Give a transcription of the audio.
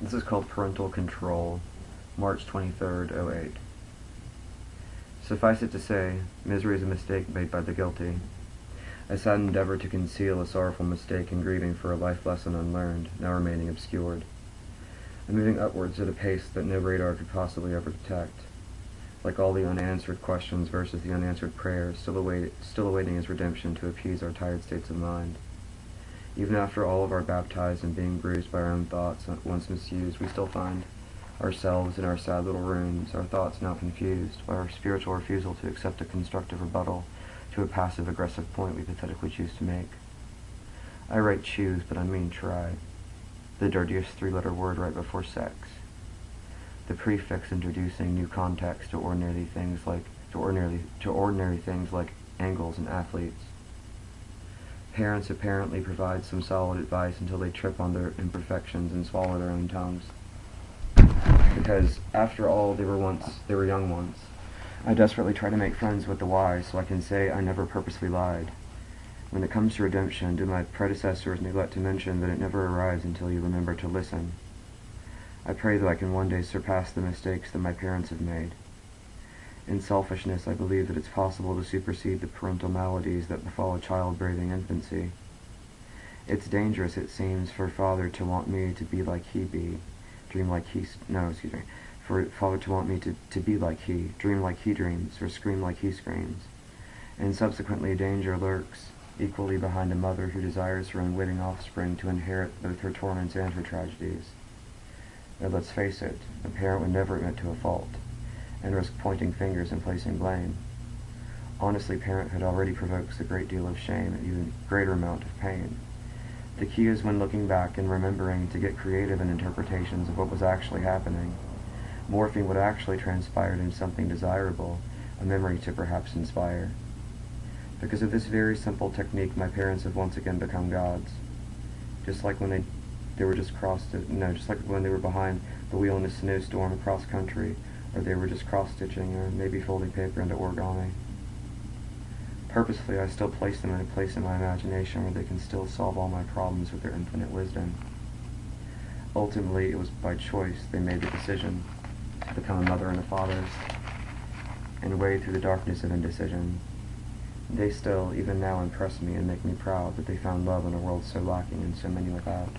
This is called Parental Control, March 23rd, 08. Suffice it to say, misery is a mistake made by the guilty. A sad endeavor to conceal a sorrowful mistake and grieving for a life lesson unlearned, now remaining obscured. And moving upwards at a pace that no radar could possibly ever detect. Like all the unanswered questions versus the unanswered prayers, still awaiting his redemption to appease our tired states of mind. Even after all of our baptized and being bruised by our own thoughts once misused, we still find ourselves in our sad little rooms, our thoughts now confused by our spiritual refusal to accept a constructive rebuttal to a passive-aggressive point we pathetically choose to make. I write choose, but I mean try. The dirtiest three-letter word right before sex. The prefix introducing new context to ordinary things like angles and athletes. Parents apparently provide some solid advice until they trip on their imperfections and swallow their own tongues. Because, after all, they were young once. I desperately try to make friends with the wise so I can say I never purposely lied. When it comes to redemption, do my predecessors neglect to mention that it never arrives until you remember to listen? I pray that I can one day surpass the mistakes that my parents have made. In selfishness, I believe that it's possible to supersede the parental maladies that befall a child breathing infancy. It's dangerous, it seems, for father to want me to be like he be, for father to want me to be like he, dream like he dreams, or scream like he screams. And subsequently danger lurks, equally behind a mother who desires her unwitting offspring to inherit both her torments and her tragedies. Now let's face it, a parent would never admit to a fault, and risk pointing fingers and placing blame. Honestly, parenthood already provokes a great deal of shame and even greater amount of pain. The key is when looking back and remembering to get creative in interpretations of what was actually happening, morphing what actually transpired into something desirable, a memory to perhaps inspire. Because of this very simple technique, my parents have once again become gods. Just like when they were behind the wheel in a snowstorm across country, or they were just cross-stitching or maybe folding paper into origami. Purposefully, I still place them in a place in my imagination where they can still solve all my problems with their infinite wisdom. Ultimately, it was by choice they made the decision to become a mother and a father, and wade through the darkness of indecision. They still, even now, impress me and make me proud that they found love in a world so lacking and so many without.